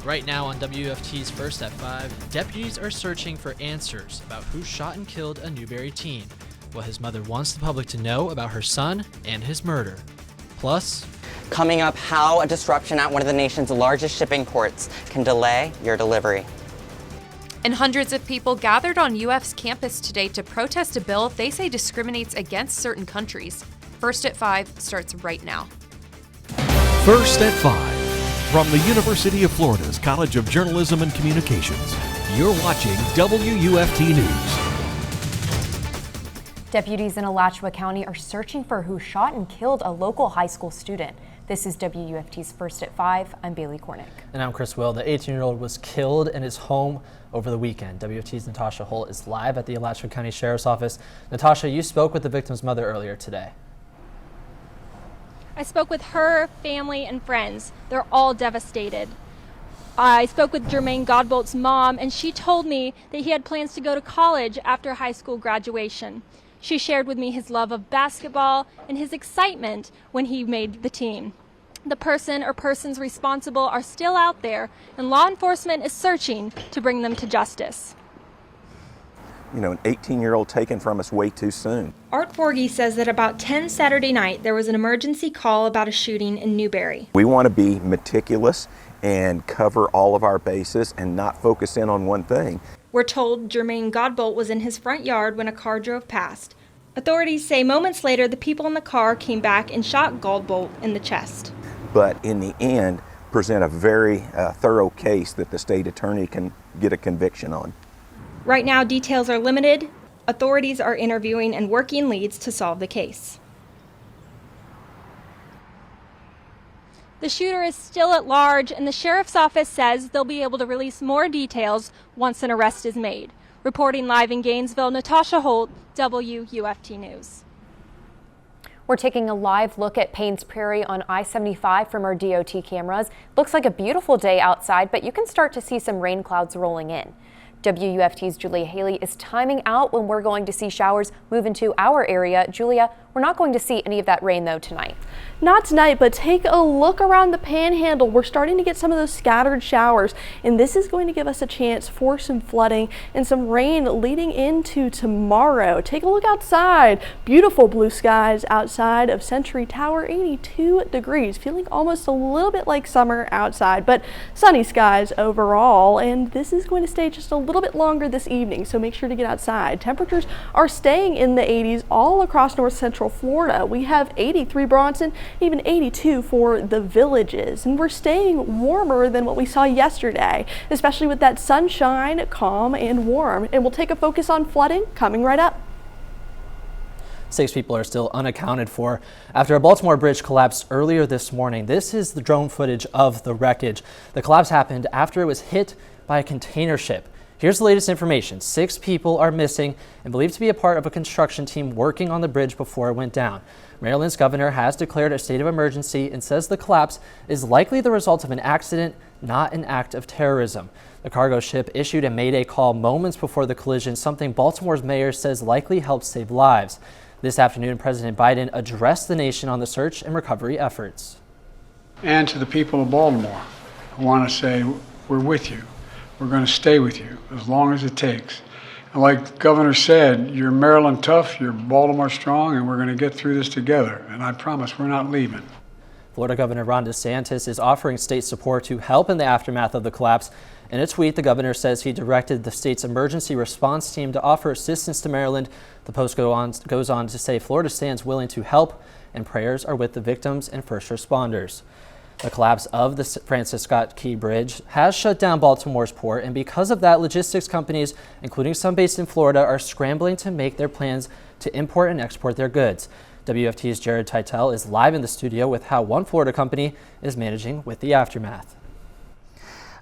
Right now on WUFT's First at 5, deputies are searching for answers about who shot and killed a Newberry teen, what his mother wants the public to know about her son and his murder. Plus, coming up, how a disruption at one of the nation's largest shipping ports can delay your delivery. And hundreds of people gathered on UF's campus today to protest a bill they say discriminates against certain countries. First at 5 starts right now. First at 5. From the University of Florida's College of Journalism and Communications, you're watching WUFT News. Deputies in Alachua County are searching for who shot and killed a local high school student. This is WUFT's First at 5. I'm Bailey Korinek. And I'm Chris Will. The 18-year-old was killed in his home over the weekend. WUFT's Natasha Holt is live at the Alachua County Sheriff's Office. Natasha, you spoke with the victim's mother earlier today. I spoke with her family and friends. They're all devastated. I spoke with Jermaine Godbolt's mom, and she told me that he had plans to go to college after high school graduation. She shared with me his love of basketball and his excitement when he made the team. The person or persons responsible are still out there, and law enforcement is searching to bring them to justice. You know, an 18-year-old taken from us way too soon. Art Forgy says that about 10 Saturday night, there was an emergency call about a shooting in Newberry. We want to be meticulous and cover all of our bases and not focus in on one thing. We're told Jermaine Godbolt was in his front yard when a car drove past. Authorities say moments later, the people in the car came back and shot Godbolt in the chest. But in the end, present a very thorough case that the state attorney can get a conviction on. Right now, details are limited. Authorities are interviewing and working leads to solve the case. The shooter is still at large, and the sheriff's office says they'll be able to release more details once an arrest is made. Reporting live in Gainesville, Natasha Holt, WUFT News. We're taking a live look at Paynes Prairie on I-75 from our DOT cameras. Looks like a beautiful day outside, but you can start to see some rain clouds rolling in. WUFT's Julia Haley is timing out when we're going to see showers move into our area. Julia, we're not going to see any of that rain though tonight. Not tonight, but take a look around the panhandle. We're starting to get some of those scattered showers, and this is going to give us a chance for some flooding and some rain leading into tomorrow. Take a look outside. Beautiful blue skies outside of Century Tower, 82 degrees, feeling almost a little bit like summer outside, but sunny skies overall, and this is going to stay just a little bit longer this evening, so make sure to get outside. Temperatures are staying in the 80s all across north central Florida. We have 83 Bronson, even 82 for the Villages, and we're staying warmer than what we saw yesterday, especially with that sunshine, calm and warm. And we'll take a focus on flooding coming right up. 6 people are still unaccounted for after a Baltimore bridge collapsed earlier this morning. This is the drone footage of the wreckage. The collapse happened after it was hit by a container ship. Here's the latest information. 6 people are missing and believed to be a part of a construction team working on the bridge before it went down. Maryland's governor has declared a state of emergency and says the collapse is likely the result of an accident, not an act of terrorism. The cargo ship issued a mayday call moments before the collision, something Baltimore's mayor says likely helped save lives. This afternoon, President Biden addressed the nation on the search and recovery efforts. And to the people of Baltimore, I want to say we're with you. We're going to stay with you as long as it takes. And like the governor said, you're Maryland tough, you're Baltimore strong, and we're going to get through this together. And I promise we're not leaving. Florida Governor Ron DeSantis is offering state support to help in the aftermath of the collapse. In a tweet, the governor says he directed the state's emergency response team to offer assistance to Maryland. The post goes on to say Florida stands willing to help, and prayers are with the victims and first responders. The collapse of the Francis Scott Key Bridge has shut down Baltimore's port, and because of that, logistics companies, including some based in Florida, are scrambling to make their plans to import and export their goods. WFT's Teitel is live in the studio with how one Florida company is managing with the aftermath.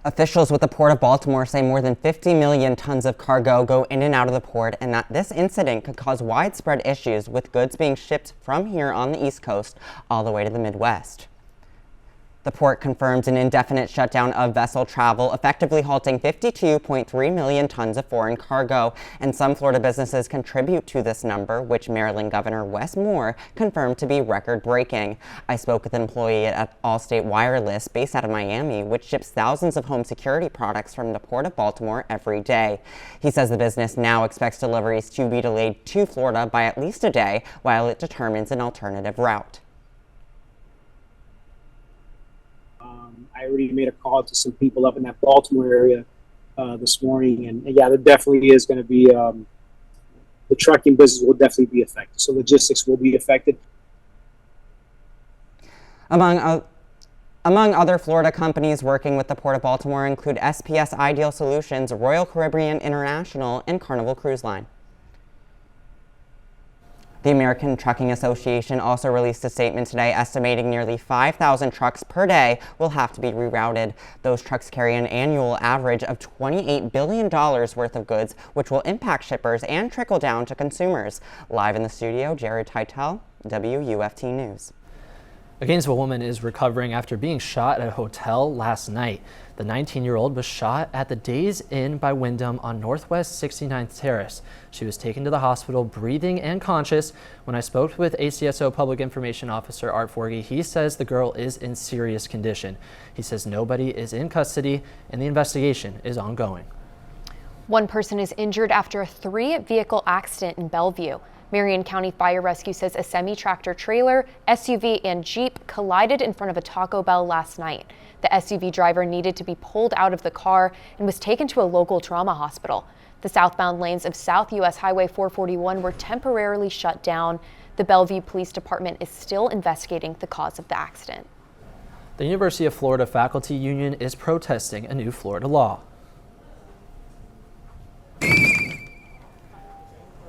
Officials with the Port of Baltimore say more than 50 million tons of cargo go in and out of the port, and that this incident could cause widespread issues with goods being shipped from here on the East Coast all the way to the Midwest. The port confirmed an indefinite shutdown of vessel travel, effectively halting 52.3 million tons of foreign cargo, and some Florida businesses contribute to this number, which Maryland Governor Wes Moore confirmed to be record-breaking. I spoke with an employee at Allstate Wireless, based out of Miami, which ships thousands of home security products from the Port of Baltimore every day. He says the business now expects deliveries to be delayed to Florida by at least a day while it determines an alternative route. I already made a call to some people up in that Baltimore area this morning, and yeah, there definitely is going to be the trucking business will definitely be affected. So logistics will be affected. Among other Florida companies working with the Port of Baltimore include SPS Ideal Solutions, Royal Caribbean International, and Carnival Cruise Line. The American Trucking Association also released a statement today estimating nearly 5,000 trucks per day will have to be rerouted. Those trucks carry an annual average of $28 billion worth of goods, which will impact shippers and trickle down to consumers. Live in the studio, Teitel, WUFT News. A Gainesville woman is recovering after being shot at a hotel last night. The 19-year-old was shot at the Days Inn by Wyndham on Northwest 69th Terrace. She was taken to the hospital breathing and conscious. When I spoke with ACSO Public Information Officer Art Forgy, he says the girl is in serious condition. He says nobody is in custody and the investigation is ongoing. One person is injured after a 3-vehicle accident in Bellevue. Marion County Fire Rescue says a semi-tractor trailer, SUV, and Jeep collided in front of a Taco Bell last night. The SUV driver needed to be pulled out of the car and was taken to a local trauma hospital. The southbound lanes of South U.S. Highway 441 were temporarily shut down. The Bellevue Police Department is still investigating the cause of the accident. The University of Florida Faculty Union is protesting a new Florida law.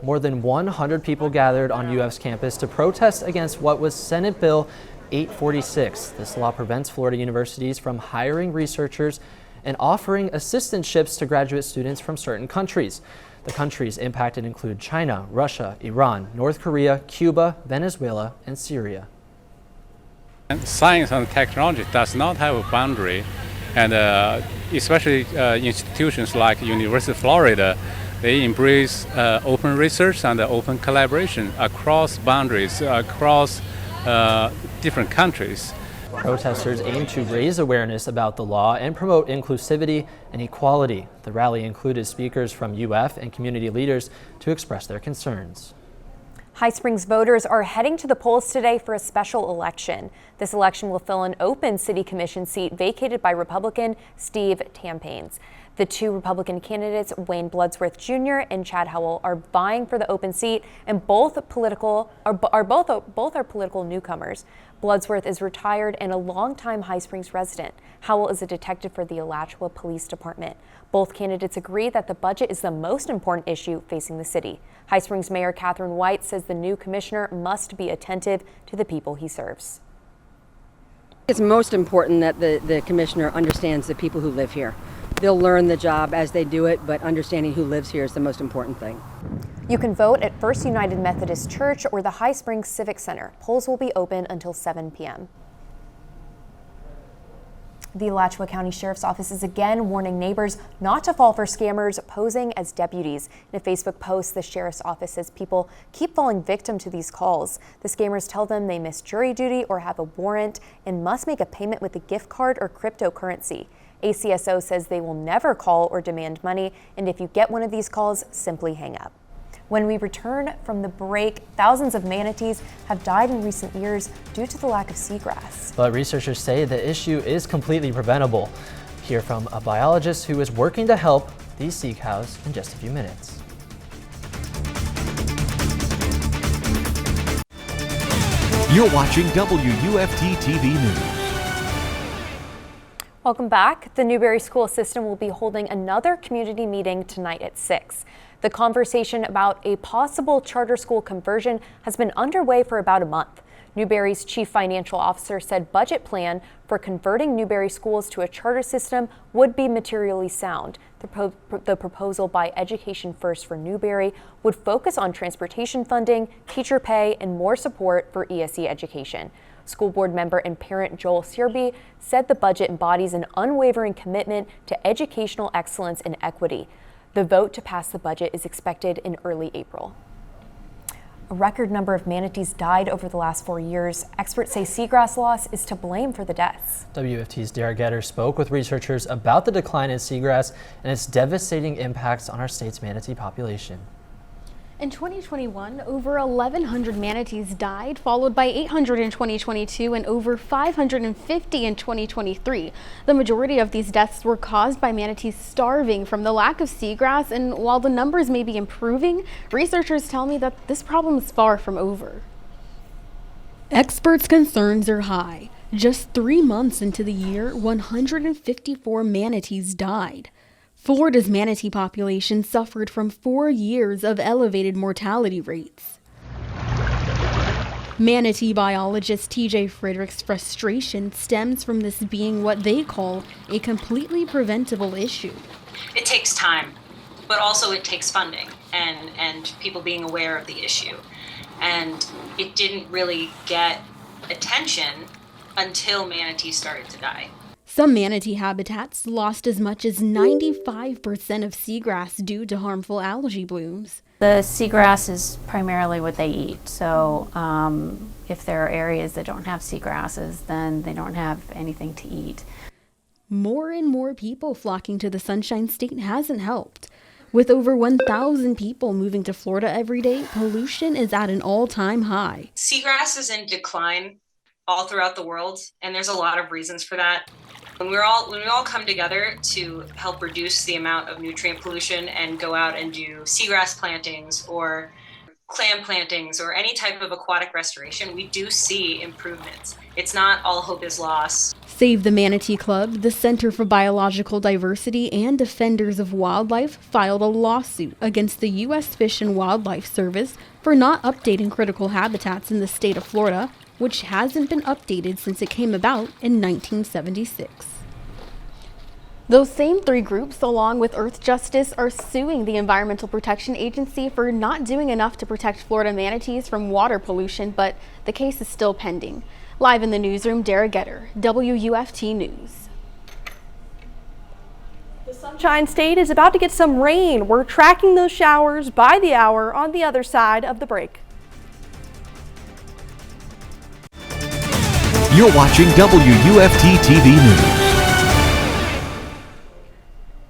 More than 100 people gathered on UF's campus to protest against what was Senate Bill 846. This law prevents Florida universities from hiring researchers and offering assistantships to graduate students from certain countries. The countries impacted include China, Russia, Iran, North Korea, Cuba, Venezuela, and Syria. Science and technology does not have a boundary, and especially institutions like University of Florida, they embrace open research and open collaboration across boundaries, across different countries. Protesters aim to raise awareness about the law and promote inclusivity and equality. The rally included speakers from UF and community leaders to express their concerns. High Springs voters are heading to the polls today for a special election. This election will fill an open city commission seat vacated by Republican Steve Tampanes. The two Republican candidates, Wayne Bloodsworth Jr. and Chad Howell, are vying for the open seat, and both are political newcomers. Bloodsworth is retired and a longtime High Springs resident. Howell is a detective for the Alachua Police Department. Both candidates agree that the budget is the most important issue facing the city. High Springs Mayor Catherine White says the new commissioner must be attentive to the people he serves. It's most important that the commissioner understands the people who live here. They'll learn the job as they do it, but understanding who lives here is the most important thing. You can vote at First United Methodist Church or the High Springs Civic Center. Polls will be open until 7 p.m. The Alachua County Sheriff's Office is again warning neighbors not to fall for scammers posing as deputies. In a Facebook post, the Sheriff's Office says people keep falling victim to these calls. The scammers tell them they miss jury duty or have a warrant and must make a payment with a gift card or cryptocurrency. ACSO says they will never call or demand money, and if you get one of these calls, simply hang up. When we return from the break, thousands of manatees have died in recent years due to the lack of seagrass. But researchers say the issue is completely preventable. Hear from a biologist who is working to help these sea cows in just a few minutes. You're watching WUFT-TV News. Welcome back. The Newberry School System will be holding another community meeting tonight at 6. The conversation about a possible charter school conversion has been underway for about a month. Newberry's chief financial officer said budget plan for converting Newberry schools to a charter system would be materially sound. The proposal by Education First for Newberry would focus on transportation funding, teacher pay, and more support for ESE education. School board member and parent Joel Searby said the budget embodies an unwavering commitment to educational excellence and equity. The vote to pass the budget is expected in early April. A record number of manatees died over the last 4 years. Experts say seagrass loss is to blame for the deaths. WUFT's Derrah spoke with researchers about the decline in seagrass and its devastating impacts on our state's manatee population. In 2021, over 1,100 manatees died, followed by 800 in 2022 and over 550 in 2023. The majority of these deaths were caused by manatees starving from the lack of seagrass, and while the numbers may be improving, researchers tell me that this problem is far from over. Experts' concerns are high. Just 3 months into the year, 154 manatees died. Florida's manatee population suffered from 4 years of elevated mortality rates. Manatee biologist TJ Friedrich's frustration stems from this being what they call a completely preventable issue. It takes time, but also it takes funding and people being aware of the issue. And it didn't really get attention until manatees started to die. Some manatee habitats lost as much as 95% of seagrass due to harmful algae blooms. The seagrass is primarily what they eat, so if there are areas that don't have seagrasses, then they don't have anything to eat. More and more people flocking to the Sunshine State hasn't helped. With over 1,000 people moving to Florida every day, pollution is at an all-time high. Seagrass is in decline all throughout the world, and there's a lot of reasons for that. When we all come together to help reduce the amount of nutrient pollution and go out and do seagrass plantings or clam plantings or any type of aquatic restoration, we do see improvements. It's not all hope is lost. Save the Manatee Club, the Center for Biological Diversity, and Defenders of Wildlife filed a lawsuit against the U.S. Fish and Wildlife Service for not updating critical habitats in the state of Florida, which hasn't been updated since it came about in 1976. Those same 3 groups, along with Earth Justice, are suing the Environmental Protection Agency for not doing enough to protect Florida manatees from water pollution, but the case is still pending. Live in the newsroom, Derrah, WUFT News. The Sunshine State is about to get some rain. We're tracking those showers by the hour on the other side of the break. You're watching WUFT-TV News.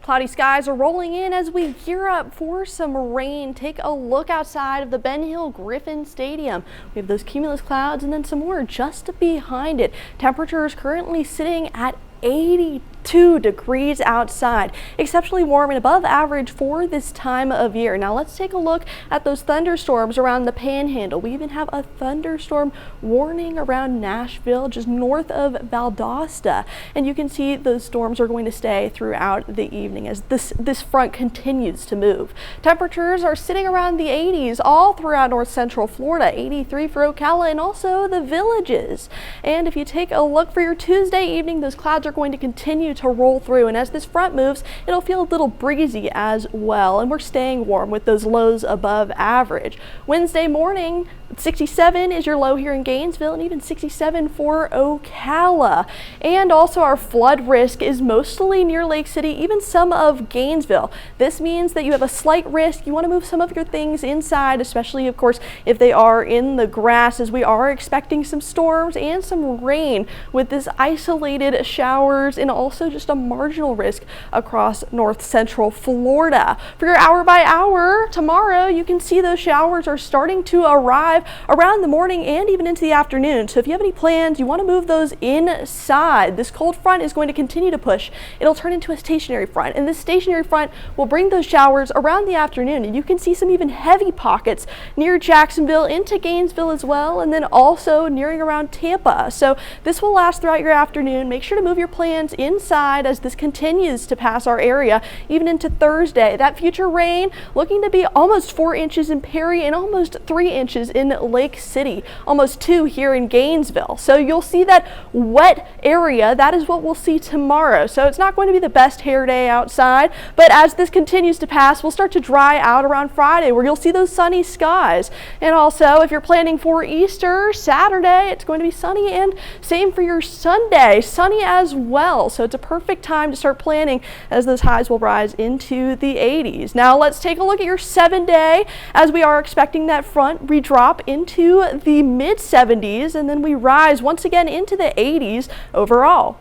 Cloudy skies are rolling in as we gear up for some rain. Take a look outside of the Ben Hill Griffin Stadium. We have those cumulus clouds and then some more just behind it. Temperatures currently sitting at 82 degrees outside. Exceptionally warm and above average for this time of year. Now let's take a look at those thunderstorms around the Panhandle. We even have a thunderstorm warning around Nashville, just north of Valdosta. And you can see those storms are going to stay throughout the evening as this front continues to move. Temperatures are sitting around the 80s all throughout north central Florida, 83 for Ocala and also the Villages. And if you take a look for your Tuesday evening, those clouds are going to continue to roll through, and as this front moves, it'll feel a little breezy as well, and we're staying warm with those lows above average. Wednesday morning, 67 is your low here in Gainesville, and even 67 for Ocala. And also our flood risk is mostly near Lake City, even some of Gainesville. This means that you have a slight risk. You want to move some of your things inside, especially of course if they are in the grass, as we are expecting some storms and some rain with this isolated showers and also just a marginal risk across north central Florida. For your hour by hour tomorrow, you can see those showers are starting to arrive around the morning and even into the afternoon. So if you have any plans, you want to move those inside. This cold front is going to continue to push. It'll turn into a stationary front, and this stationary front will bring those showers around the afternoon, and you can see some even heavy pockets near Jacksonville into Gainesville as well, and then also nearing around Tampa. So this will last throughout your afternoon. Make sure to move your plans inside side as this continues to pass our area even into Thursday. That future rain looking to be almost 4 inches in Perry and almost 3 inches in Lake City, almost 2 here in Gainesville. So you'll see that wet area. That is what we'll see tomorrow. So it's not going to be the best hair day outside, but as this continues to pass, we'll start to dry out around Friday where you'll see those sunny skies. And also, if you're planning for Easter Saturday, it's going to be sunny, and same for your Sunday, sunny as well. So it's a perfect time to start planning as those highs will rise into the 80s. Now let's take a look at your 7-day as we are expecting that front redrop into the mid 70s, and then we rise once again into the 80s overall.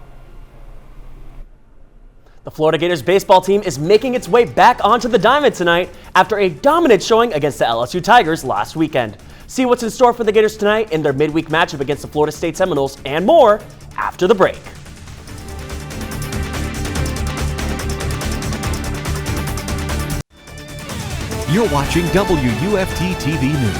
The Florida Gators baseball team is making its way back onto the diamond tonight after a dominant showing against the LSU Tigers last weekend. See what's in store for the Gators tonight in their midweek matchup against the Florida State Seminoles and more after the break. You're watching WUFT-TV News.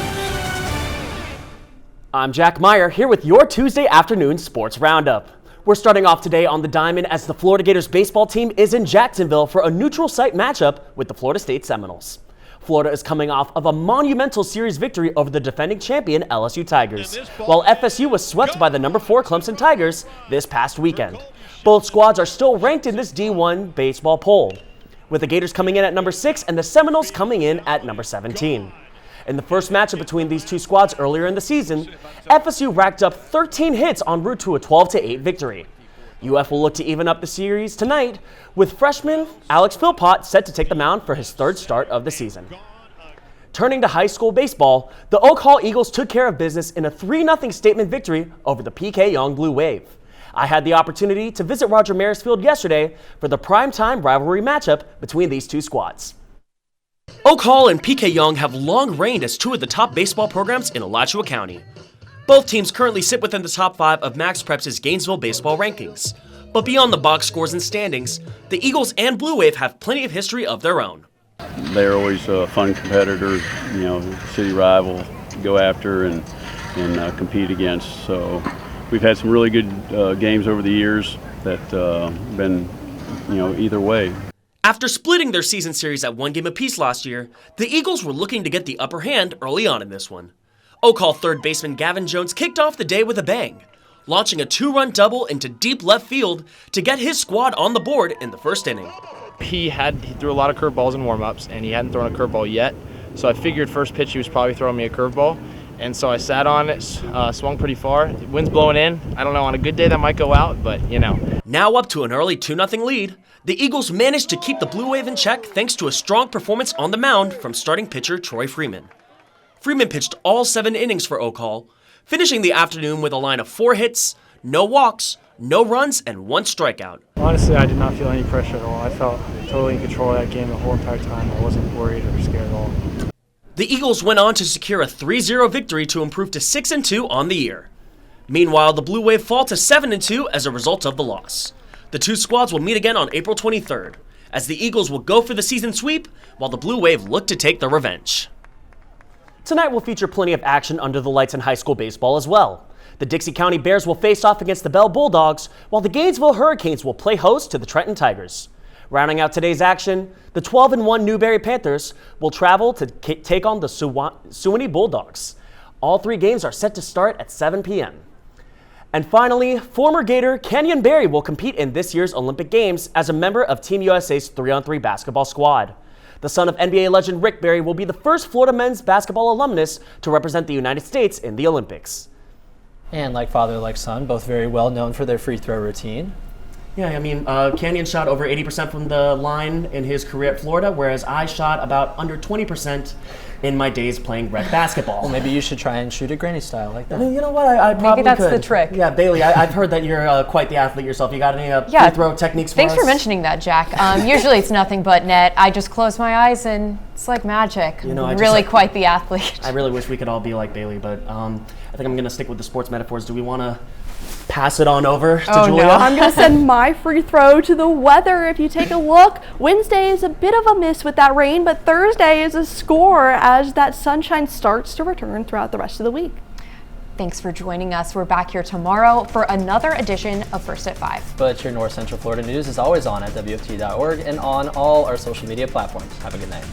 I'm Jack Meyer here with your Tuesday afternoon sports roundup. We're starting off today on the diamond as the Florida Gators baseball team is in Jacksonville for a neutral site matchup with the Florida State Seminoles. Florida is coming off of a monumental series victory over the defending champion LSU Tigers, while FSU was swept by the number 4 Clemson Tigers this past weekend. Both squads are still ranked in this D1 baseball poll, with the Gators coming in at number 6 and the Seminoles coming in at number 17. In the first matchup between these two squads earlier in the season, FSU racked up 13 hits en route to a 12-8 victory. UF will look to even up the series tonight, with freshman Alex Philpott set to take the mound for his 3rd start of the season. Turning to high school baseball, the Oak Hall Eagles took care of business in a 3-0 statement victory over the PK Yonge Blue Wave. I had the opportunity to visit Roger Maris Field yesterday for the primetime rivalry matchup between these two squads. Oak Hall and PK Yonge have long reigned as 2 of the top baseball programs in Alachua County. Both teams currently sit within the top 5 of Max Preps' Gainesville baseball rankings. But beyond the box scores and standings, the Eagles and Blue Wave have plenty of history of their own. They're always fun competitors, city rival to go after and compete against. So we've had some really good games over the years that been, either way. After splitting their season series at 1 game apiece last year, the Eagles were looking to get the upper hand early on in this one. Oak Hall third baseman Gavin Jones kicked off the day with a bang, launching a 2-run double into deep left field to get his squad on the board in the first inning. He threw a lot of curveballs in warm-ups, and he hadn't thrown a curveball yet, so I figured first pitch he was probably throwing me a curveball, and so I sat on it, swung pretty far. Wind's blowing in. I don't know, on a good day that might go out, but Now up to an early 2-0 lead, the Eagles managed to keep the Blue Wave in check thanks to a strong performance on the mound from starting pitcher Troy Freeman. Freeman pitched all 7 innings for Oak Hall, finishing the afternoon with a line of 4 hits, no walks, no runs, and 1 strikeout. Honestly, I did not feel any pressure at all. I felt totally in control of that game the whole entire time. I wasn't worried or scared at all. The Eagles went on to secure a 3-0 victory to improve to 6-2 on the year. Meanwhile, the Blue Wave fall to 7-2 as a result of the loss. The two squads will meet again on April 23rd, as the Eagles will go for the season sweep, while the Blue Wave look to take their revenge. Tonight will feature plenty of action under the lights in high school baseball as well. The Dixie County Bears will face off against the Bell Bulldogs, while the Gainesville Hurricanes will play host to the Trenton Tigers. Rounding out today's action, the 12-1 Newberry Panthers will travel to take on the Suwannee Bulldogs. All 3 games are set to start at 7 p.m. And finally, former Gator Kenyon Berry will compete in this year's Olympic Games as a member of Team USA's 3-on-3 basketball squad. The son of NBA legend Rick Berry will be the first Florida men's basketball alumnus to represent the United States in the Olympics. And like father, like son, both very well known for their free throw routine. Yeah, I mean, Kenyon shot over 80% from the line in his career at Florida, whereas I shot about under 20% in my days playing rec basketball. Well, maybe you should try and shoot it granny style like that. I mean, you know what? I probably Maybe that's could. the trick. Yeah, Bailey, I've heard that you're quite the athlete yourself. You got any free throw techniques for us? Thanks for mentioning that, Jack. Usually it's nothing but net. I just close my eyes and it's like magic. Really quite the athlete. I really wish we could all be like Bailey, but I think I'm going to stick with the sports metaphors. Do we want to pass it on over to Julia? No. I'm going to send my free throw to the weather. If you take a look, Wednesday is a bit of a miss with that rain, but Thursday is a score as that sunshine starts to return throughout the rest of the week. Thanks for joining us. We're back here tomorrow for another edition of First at 5. But your North Central Florida news is always on at WFT.org and on all our social media platforms. Have a good night.